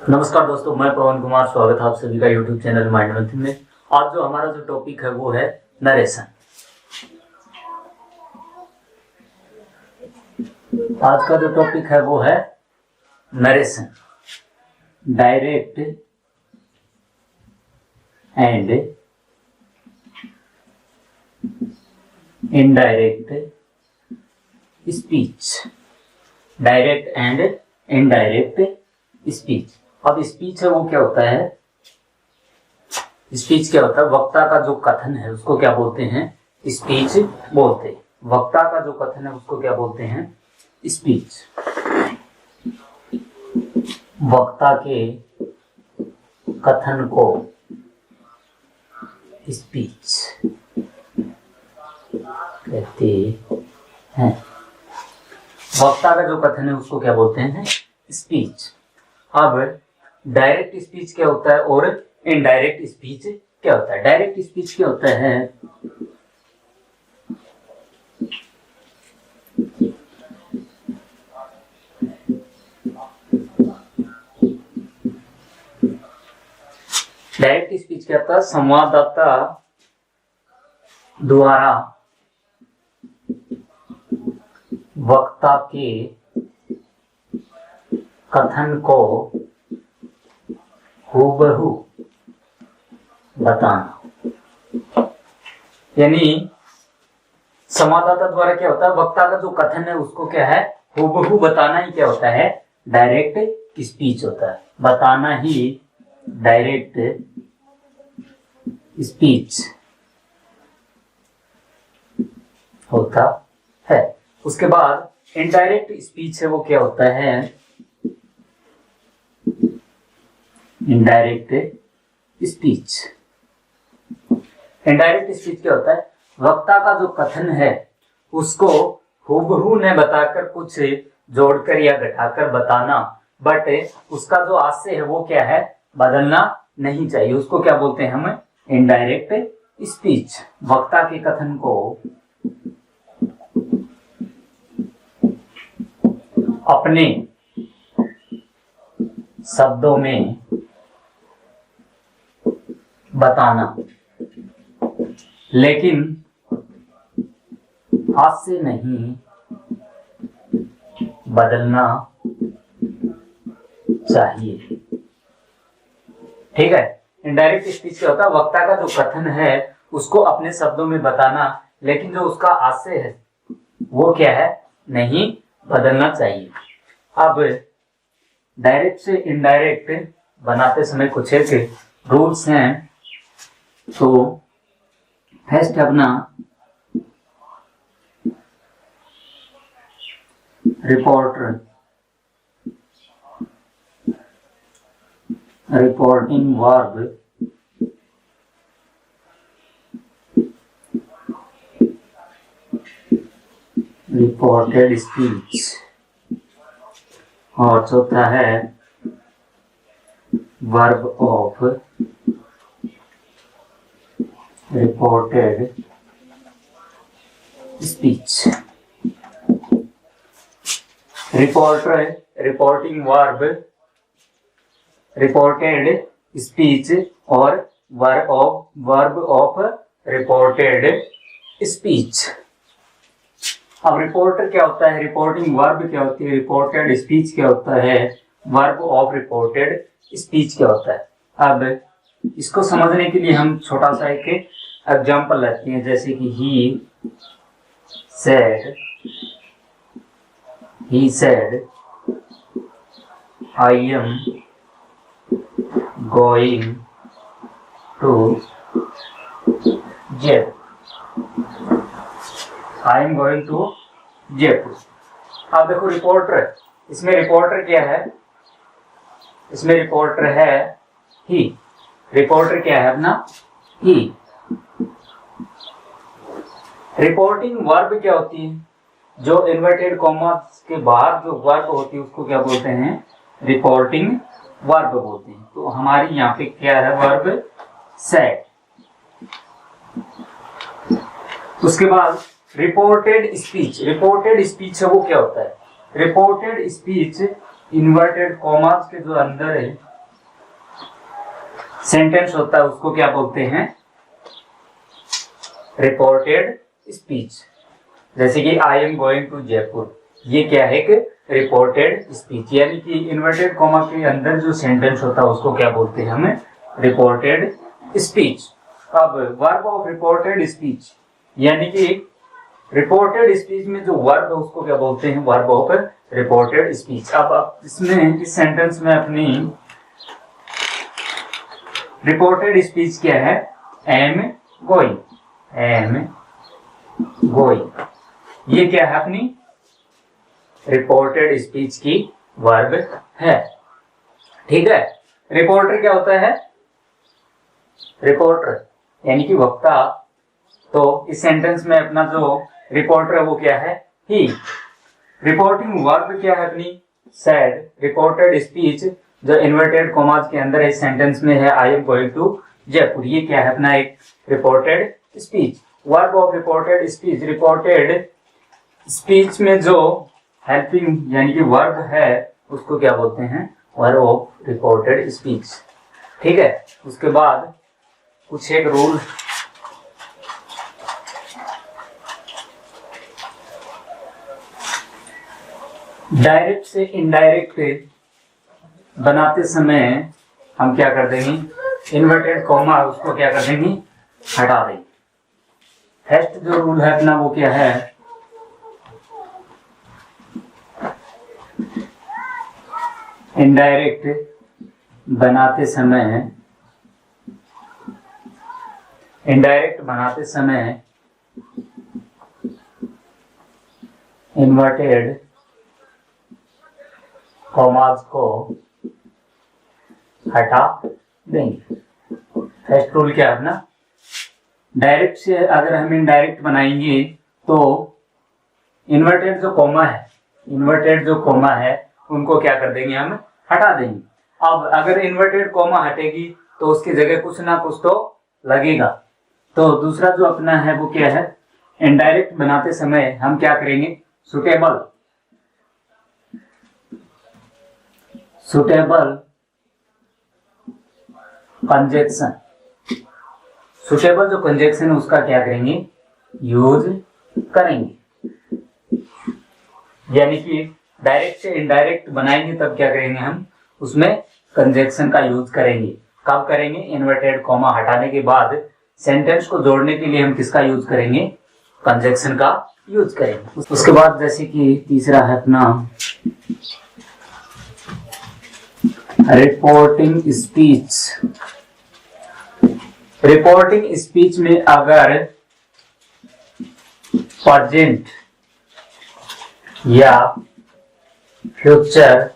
नमस्कार दोस्तों, मैं पवन कुमार। स्वागत है आप सभी का यूट्यूब चैनल माइंड मंथन में। आज जो हमारा जो टॉपिक है वो है नरेशन। आज का जो टॉपिक है वो है narration, direct and indirect speech. Direct and indirect speech. अब स्पीच है वो क्या होता है? स्पीच क्या होता है? वक्ता का जो कथन है उसको क्या बोलते हैं? स्पीच बोलते हैं। वक्ता का जो कथन है उसको क्या बोलते हैं? स्पीच। वक्ता के कथन को स्पीच कहते हैं। वक्ता का जो कथन है उसको क्या बोलते हैं? स्पीच। अब डायरेक्ट स्पीच क्या होता है और इनडायरेक्ट स्पीच क्या होता है? डायरेक्ट स्पीच क्या होता है? डायरेक्ट स्पीच क्या होता है? संवाददाता द्वारा वक्ता के कथन को हूबहू बताना। यानी संवाददाता द्वारा क्या होता है? वक्ता का जो कथन है उसको क्या है? हूबहू बताना ही क्या होता है? डायरेक्ट स्पीच होता है। बताना ही डायरेक्ट स्पीच होता है। उसके बाद इनडायरेक्ट स्पीच है वो क्या होता है? Indirect speech. इनडायरेक्ट स्पीच क्या होता है? वक्ता का जो कथन है उसको हूबहू न बताकर कुछ जोड़कर या घटाकर बताना, बट उसका जो आशय है वो क्या है? बदलना नहीं चाहिए। उसको क्या बोलते हैं हम? Indirect speech. वक्ता के कथन को अपने शब्दों में बताना, लेकिन आशय नहीं बदलना चाहिए। ठीक है। इनडायरेक्ट स्पीच क्या होता है? वक्ता का जो कथन है उसको अपने शब्दों में बताना, लेकिन जो उसका आशय है वो क्या है? नहीं बदलना चाहिए। अब डायरेक्ट से इनडायरेक्ट बनाते समय कुछ एक रूल्स हैं। तो फर्स्ट अपना रिपोर्टिंग वर्ब रिपोर्टेड स्पीच, और चौथा है verb of reported speech. Reporting verb reported speech और वर्ब ऑफ रिपोर्टेड स्पीच। अब रिपोर्टर क्या होता है? रिपोर्टिंग वर्ब क्या होती है? रिपोर्टेड स्पीच क्या होता है? वर्ब ऑफ रिपोर्टेड स्पीच क्या होता है? अब इसको समझने के लिए हम छोटा सा एक एग्जांपल लेते हैं, जैसे कि he said I am going to Jaipur. I am going to Jaipur. अब देखो रिपोर्टर, इसमें रिपोर्टर क्या है? इसमें रिपोर्टर है ही। रिपोर्टर क्या है अपना? ही। रिपोर्टिंग वर्ब क्या होती है? जो इन्वर्टेड कॉमा के बाहर जो वर्ब होती है उसको क्या बोलते हैं? रिपोर्टिंग वर्ब बोलते हैं। तो हमारी यहाँ पे क्या है? Verb said. उसके बाद रिपोर्टेड स्पीच। रिपोर्टेड स्पीच है वो क्या होता है? रिपोर्टेड स्पीच इन्वर्टेड कॉमास के जो अंदर है सेंटेंस होता है उसको क्या बोलते हैं, रिपोर्टेड स्पीच। जैसे कि I am going to Jaipur, ये क्या है, एक रिपोर्टेड स्पीच, यानी कि इन्वर्टेड कॉमा के अंदर जो सेंटेंस होता है उसको क्या बोलते हैं हम, रिपोर्टेड स्पीच। अब वर्ब ऑफ रिपोर्टेड स्पीच, यानी कि रिपोर्टेड स्पीच में जो वर्ब है उसको क्या बोलते हैं, वर्ब ऑफ रिपोर्टेड स्पीच। अब इसमें इस सेंटेंस में अपनी रिपोर्टेड स्पीच क्या है, एम गोइंग, एम गोइंग, ये क्या है अपनी रिपोर्टेड स्पीच की वर्ब है। ठीक है, रिपोर्टर क्या होता है, रिपोर्टर यानी कि वक्ता। तो इस सेंटेंस में अपना जो रिपोर्टर है वो क्या है, ही। रिपोर्टिंग वर्ब क्या है अपनी, सैड। रिपोर्टेड स्पीच जो इन्वर्टेड कॉमास के अंदर इस सेंटेंस में है, I am going to Jaipur, ये क्या है अपना एक reported speech. Verb of reported speech, reported speech में जो हेल्पिंग यानी कि वर्ब है उसको क्या बोलते हैं, वर्ब ऑफ रिपोर्टेड स्पीच। ठीक है, उसके बाद कुछ एक रूल, डायरेक्ट से इनडायरेक्ट बनाते समय हम क्या कर देंगे, इन्वर्टेड कॉमा उसको क्या कर देंगे, हटा देंगे। फर्स्ट जो रूल है अपना वो क्या है, इनडायरेक्ट बनाते समय, इनडायरेक्ट बनाते समय इन्वर्टेड कॉमास को हटा देंगे। फर्स्ट रूल क्या है अपना, डायरेक्ट से अगर हम इनडायरेक्ट बनाएंगे तो इन्वर्टेड जो कॉमा है, इन्वर्टेड जो कॉमा है उनको क्या कर देंगे, हम हटा देंगे। अब अगर इन्वर्टेड कॉमा हटेगी तो उसकी जगह कुछ ना कुछ तो लगेगा। तो दूसरा जो अपना है वो क्या है, इनडायरेक्ट बनाते समय हम क्या करेंगे, सुटेबल, सुटेबल कंजक्शन, सुटेबल जो कंजक्शन है उसका क्या करेंगे, यूज करेंगे। यानी कि डायरेक्ट से इनडायरेक्ट बनाएंगे तब क्या करेंगे, हम उसमें कंजक्शन का यूज करेंगे। कब करेंगे, इन्वर्टेड कॉमा हटाने के बाद सेंटेंस को जोड़ने के लिए हम किसका यूज करेंगे, कंजक्शन का यूज करेंगे। उसके बाद जैसे कि तीसरा है अपना रिपोर्टिंग स्पीच। रिपोर्टिंग स्पीच में अगर प्रेजेंट या फ्यूचर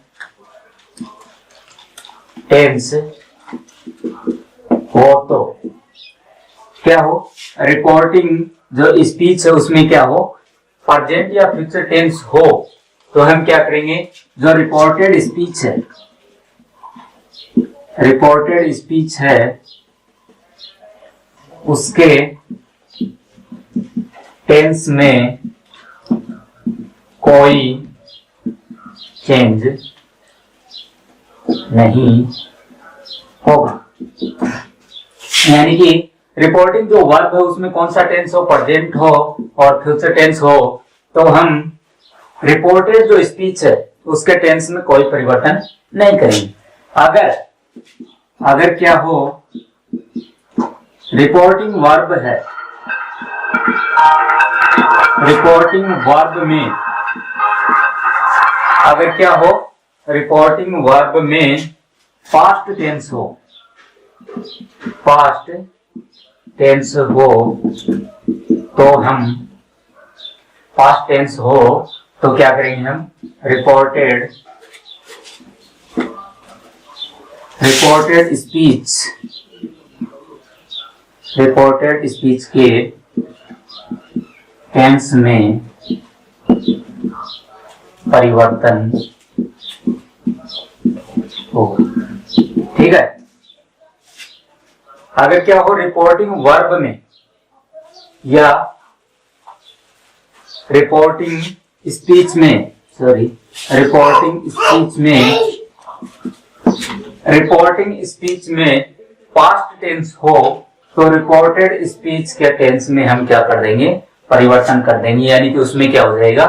टेंस हो तो क्या हो, रिपोर्टिंग जो स्पीच है उसमें क्या हो, प्रेजेंट या फ्यूचर टेंस हो तो हम क्या करेंगे, जो रिपोर्टेड स्पीच है, रिपोर्टेड स्पीच है उसके टेंस में कोई चेंज नहीं होगा। यानी कि रिपोर्टिंग जो वर्ब है उसमें कौन सा टेंस हो, प्रेजेंट हो और फ्यूचर टेंस हो, तो हम रिपोर्टेड जो स्पीच है उसके टेंस में कोई परिवर्तन नहीं करेंगे। अगर क्या हो, रिपोर्टिंग वर्ब है, रिपोर्टिंग वर्ब में अगर क्या हो, रिपोर्टिंग वर्ब में पास्ट टेंस हो, पास्ट टेंस हो तो हम पास्ट टेंस हो तो क्या करेंगे, हम रिपोर्टेड स्पीच, रिपोर्टेड स्पीच के टेंस में परिवर्तन हो। ठीक है, अगर क्या हो, रिपोर्टिंग वर्ब में या रिपोर्टिंग स्पीच में, रिपोर्टिंग स्पीच में पास्ट टेंस हो तो रिपोर्टेड स्पीच के टेंस में हम क्या कर देंगे, परिवर्तन कर देंगे, यानी कि उसमें क्या हो जाएगा,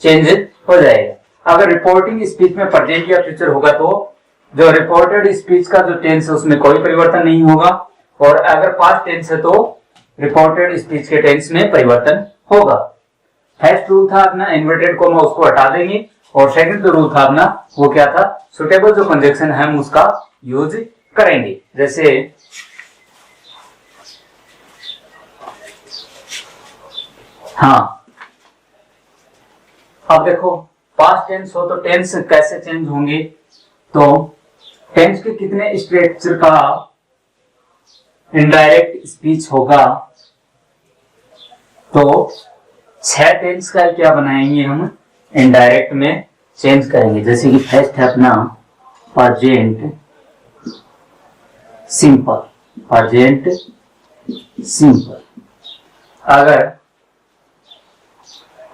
चेंज हो जाएगा। अगर रिपोर्टिंग स्पीच में प्रेजेंट या फ्यूचर होगा तो जो रिपोर्टेड स्पीच का जो टेंस है उसमें कोई परिवर्तन नहीं होगा, और अगर पास्ट टेंस है तो रिपोर्टेड स्पीच के टेंस में परिवर्तन होगा। फर्स्ट रूल था अपना इन्वर्टेड कोमा, उसको हटा देंगे, और सेकंड जो रूल था अपना वो क्या था, सुटेबल जो कंजक्शन है हम उसका यूज करेंगे। जैसे हाँ, अब देखो पास्ट टेंस हो तो टेंस कैसे चेंज होंगे, तो टेंस के कितने स्ट्रक्चर का इनडायरेक्ट स्पीच होगा, तो 6 टेंस का क्या बनाएंगे हम, इनडायरेक्ट में चेंज करेंगे। जैसे कि फर्स्ट है अपना प्रेजेंट सिंपल, प्रेजेंट सिंपल। अगर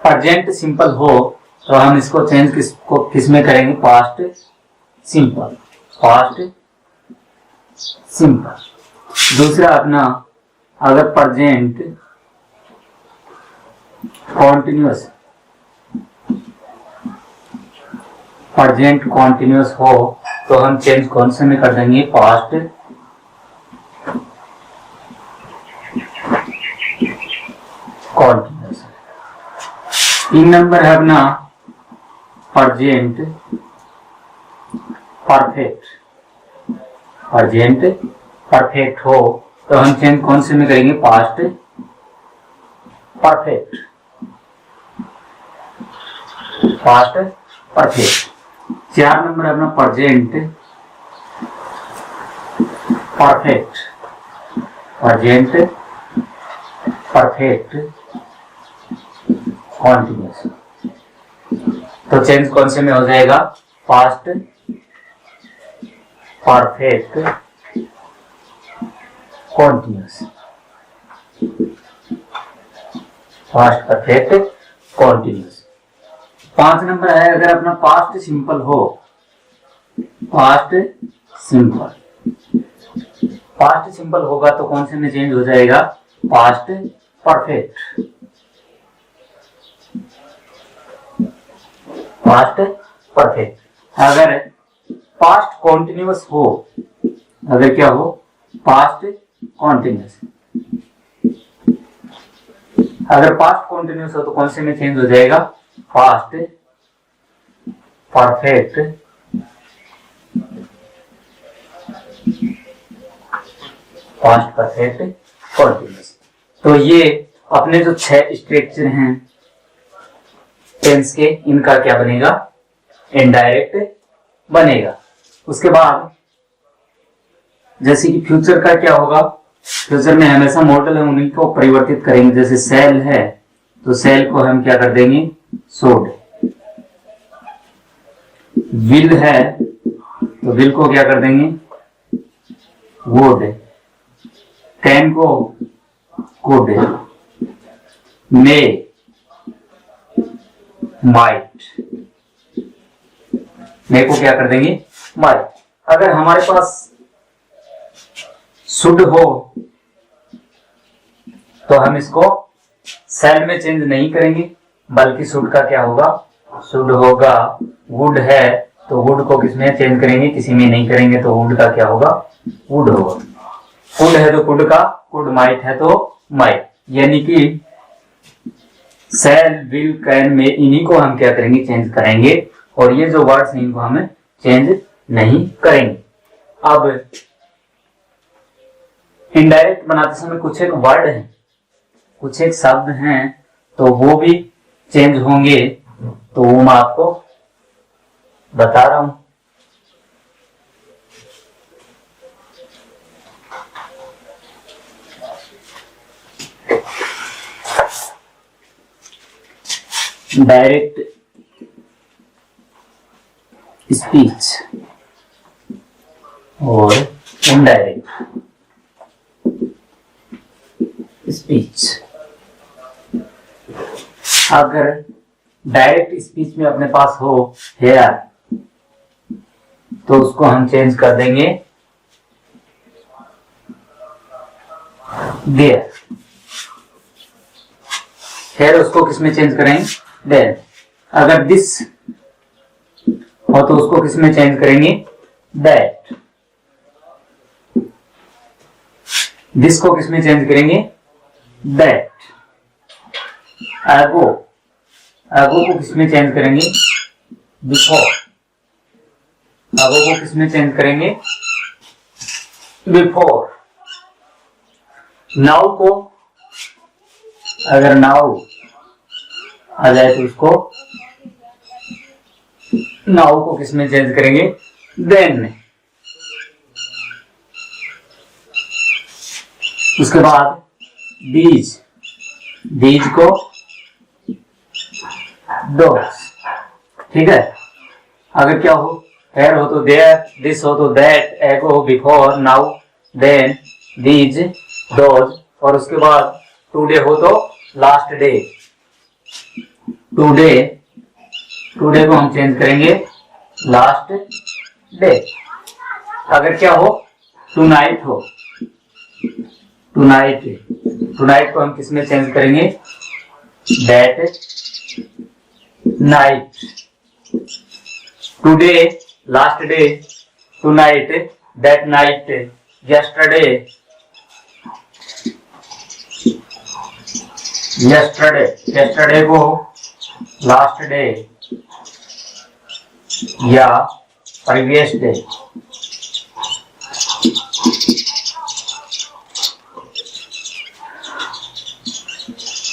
प्रेजेंट सिंपल हो तो हम इसको चेंज किस में करेंगे, पास्ट सिंपल, पास्ट सिंपल। दूसरा अपना अगर प्रेजेंट कॉन्टिन्यूअस, प्रेजेंट कॉन्टिन्यूअस हो तो हम चेंज कौन से में कर देंगे, पास्ट कॉन्टिन्यूअस। 3 नंबर है अपना प्रेजेंट परफेक्ट, प्रेजेंट परफेक्ट हो तो हम चेंज कौन से में करेंगे, past perfect, past perfect. 4 number है अपना present perfect, present perfect continuous, तो चेंज कौन से में हो जाएगा, past perfect continuous, past perfect continuous. 5 number है अगर अपना पास्ट सिंपल हो, पास्ट सिंपल, पास्ट सिंपल होगा तो कौन से में चेंज हो जाएगा, पास्ट परफेक्ट, पास्ट परफेक्ट। अगर पास्ट कॉन्टिन्यूअस हो, अगर क्या हो, पास्ट कॉन्टिन्यूअस, अगर पास्ट कॉन्टिन्यूअस हो तो कौन से में चेंज हो जाएगा, past perfect, past perfect continuous. तो ये अपने जो 6 स्ट्रक्चर हैं टेंस के, इनका क्या बनेगा, इनडायरेक्ट बनेगा। उसके बाद जैसे कि फ्यूचर का क्या होगा, फ्यूचर में हमेशा मॉडल है उन्हीं को परिवर्तित करेंगे। जैसे सेल है तो सेल को हम क्या कर देंगे, सोड। विल है तो विल को क्या कर देंगे, वुड। कैन को कुड, मे माइट, मे को क्या कर देंगे, माइट। अगर हमारे पास शुड हो तो हम इसको सेल में चेंज नहीं करेंगे, बल्कि शुड का क्या होगा, शुड होगा। वुड है तो वुड को किसमें चेंज करेंगे, किसी में नहीं करेंगे, तो वुड का क्या होगा, वुड होगा। कुड है तो कुड का कुड, माइट है तो माइट। यानी कि सेल, विल, कैन में इन्हीं को हम क्या करेंगे, चेंज करेंगे, और ये जो वर्ड्स हैं इनको हम चेंज नहीं करेंगे। अब इनडायरेक्ट बनाते समय कुछ एक वर्ड है, कुछ एक शब्द हैं, तो वो भी चेंज होंगे, तो वो मैं आपको बता रहा हूं। डायरेक्ट स्पीच और इनडायरेक्ट स्पीच। अगर डायरेक्ट स्पीच में अपने पास हो हेयर तो उसको हम चेंज कर देंगे देयर, फिर उसको किसमें चेंज करेंगे, देयर। अगर दिस हो तो उसको किसमें चेंज करेंगे, दैट। दिस को किसमें चेंज करेंगे, दैट। एगो, एगो को किसमें चेंज करेंगे, बिफोर। एगो को किसमें चेंज करेंगे, बिफोर। नाउ को, अगर नाउ आ जाए तो उसको, नाउ को किसमें चेंज करेंगे, देन में। उसके बाद दीज, दीज को दोस, ठीक है। अगर क्या हो, हेयर हो तो देयर, दिस हो तो दैट, एगो हो before, now, then, these, those, और उसके बाद टुडे हो तो लास्ट डे। टुडे, टुडे को हम चेंज करेंगे लास्ट डे। अगर क्या हो, टुनाइट हो, टुनाइट, टुनाइट को हम किसमें चेंज करेंगे, that night. Today last day, tonight that night, yesterday, yesterday, yesterday को लास्ट डे या प्रीवियस डे।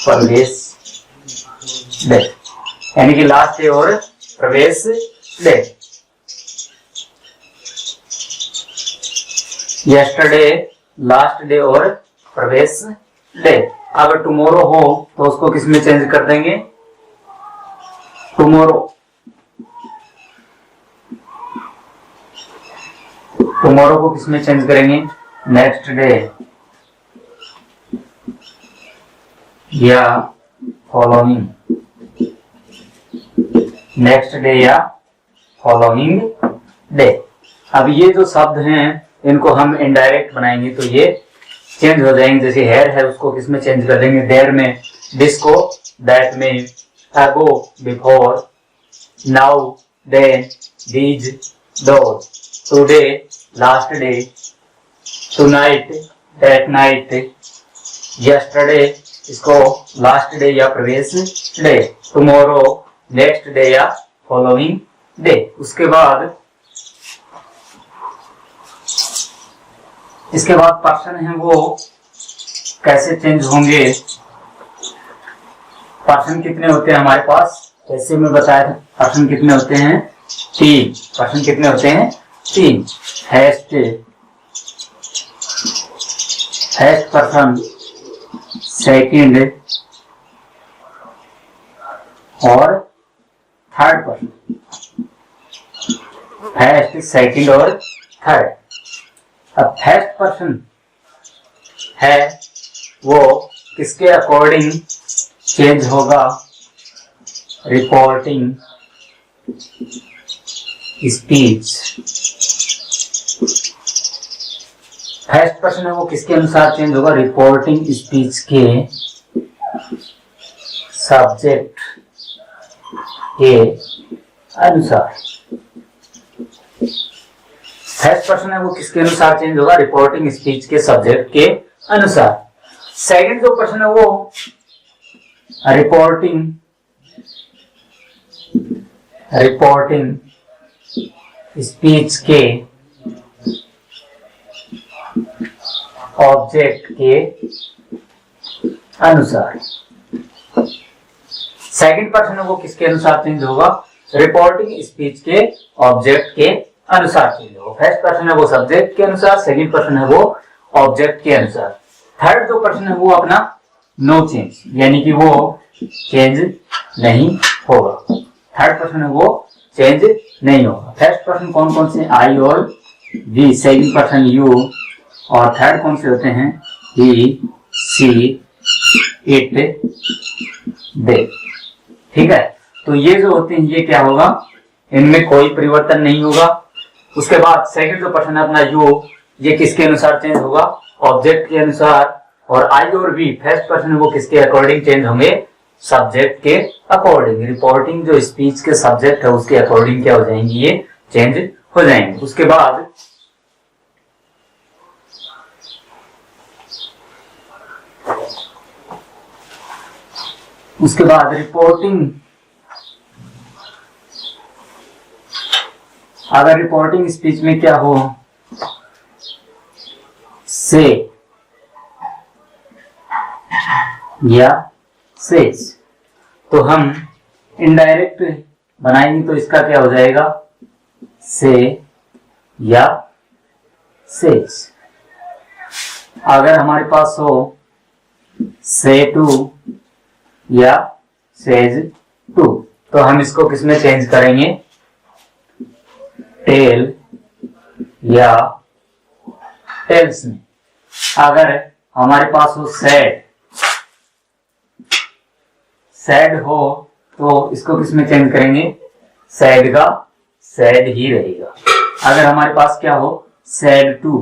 प्रवेश डे, यानी कि लास्ट डे और प्रवेश डे। यस्टरडे, लास्ट डे और प्रवेश डे। अगर टुमारो हो तो उसको किसमें चेंज कर देंगे, टुमारो। टुमारो को किसमें चेंज करेंगे, नेक्स्ट डे या फॉलोइंग, नेक्स्ट डे या फॉलोइंग डे। अब ये जो शब्द हैं इनको हम इनडायरेक्ट बनाएंगे तो ये चेंज हो जाएंगे। जैसे हेयर है उसको किसमें चेंज कर देंगे, देयर में, दिस को दैट में, ago before, now then, these those, today last day, tonight that night, yesterday इसको लास्ट डे या previous day, tomorrow next day या फॉलोइंग डे। उसके बाद इसके बाद पर्सन है वो कैसे चेंज होंगे। पर्सन कितने होते हैं हमारे पास, जैसे मैं बताया था पर्सन कितने होते हैं, 3। पर्सन कितने होते हैं, 3। फर्स्ट, फर्स्ट पर्सन, सेकंड और थर्ड पर्सन। फर्स्ट, सेकंड और थर्ड। अब फर्स्ट पर्सन है वो किसके अकॉर्डिंग चेंज होगा, रिपोर्टिंग स्पीच। फर्स्ट पर्सन है वो किसके अनुसार चेंज होगा, रिपोर्टिंग स्पीच के सब्जेक्ट के अनुसार। फर्स्ट पर्सन है वो किसके अनुसार चेंज होगा, रिपोर्टिंग स्पीच के सब्जेक्ट के अनुसार। सेकंड जो पर्सन है वो रिपोर्टिंग स्पीच के ऑब्जेक्ट के अनुसार। सेकंड पर्सन है वो किसके अनुसार चेंज होगा, रिपोर्टिंग स्पीच के ऑब्जेक्ट के अनुसार चेंज होगा। फर्स्ट पर्सन है वो सब्जेक्ट के अनुसार, सेकंड पर्सन है वो ऑब्जेक्ट के अनुसार। थर्ड जो पर्सन है वो अपना नो चेंज, यानी कि वो चेंज नहीं होगा। थर्ड पर्सन है वो चेंज नहीं होगा। फर्स्ट पर्सन कौन कौन से, आई और वी। सेकंड पर्सन यू, और थर्ड कौन से होते हैं, ही, सी, इट, दे। ठीक है, तो ये जो होते हैं ये क्या होगा, इनमें कोई परिवर्तन नहीं होगा। उसके बाद सेकंड जो पर्सन है अपना यू, ये किसके अनुसार चेंज होगा, ऑब्जेक्ट के अनुसार। और आई और वी फर्स्ट पर्सन वो किसके अकॉर्डिंग चेंज होंगे, सब्जेक्ट के अकॉर्डिंग। रिपोर्टिंग जो स्पीच के सब्जेक्ट है उसके अकॉर्डिंग क्या हो जाएंगी, ये चेंज हो जाएंगे। उसके बाद रिपोर्टिंग, अगर रिपोर्टिंग स्पीच में क्या हो, से या सेज, तो हम इनडायरेक्ट बनाएंगे तो इसका क्या हो जाएगा, से या सेज। अगर हमारे पास हो से टू या सेज टू, तो हम इसको किसमें चेंज करेंगे, टेल या टेल्स में। अगर हमारे पास हो सैड, सैड हो तो इसको किसमें चेंज करेंगे, सैड का सैड ही रहेगा। अगर हमारे पास क्या हो सैड टू,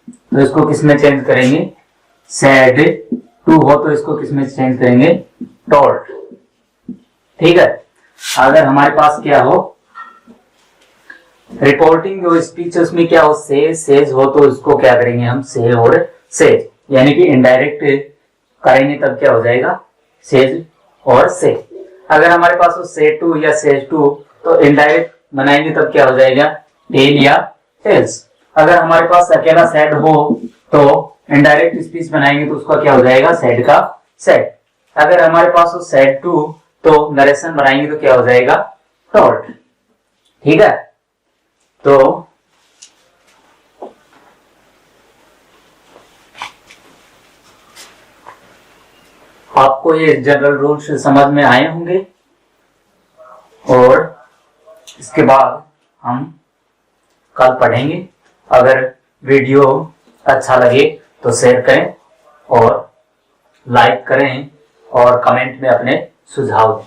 तो इसको किसमें चेंज करेंगे, सैड टू हो तो इसको किसमें चेंज करेंगे, टोल्ड। ठीक है। अगर हमारे पास क्या हो रिपोर्टिंग जो स्पीच है उसमें क्या हो, से सेज हो तो इसको क्या करेंगे हम, से और सेज, यानी कि इनडायरेक्ट करेंगे तब क्या हो जाएगा, सेज और से। अगर हमारे पास हो से टू या सेज टू, तो इनडायरेक्ट बनाएंगे तब क्या हो जाएगा, टेल या टेल्स। अगर हमारे पास अकेला सैड हो तो इनडायरेक्ट स्पीच बनाएंगे तो उसका क्या हो जाएगा, सैड का सैड। अगर हमारे पास हो सैड टू तो नरेशन बनाएंगे तो क्या हो जाएगा, टोल्ड। ठीक है। तो आपको ये जनरल रूल्स समझ में आए होंगे, और इसके बाद हम कल पढ़ेंगे। अगर वीडियो अच्छा लगे तो शेयर करें और लाइक करें और कमेंट में अपने सुझाव दें।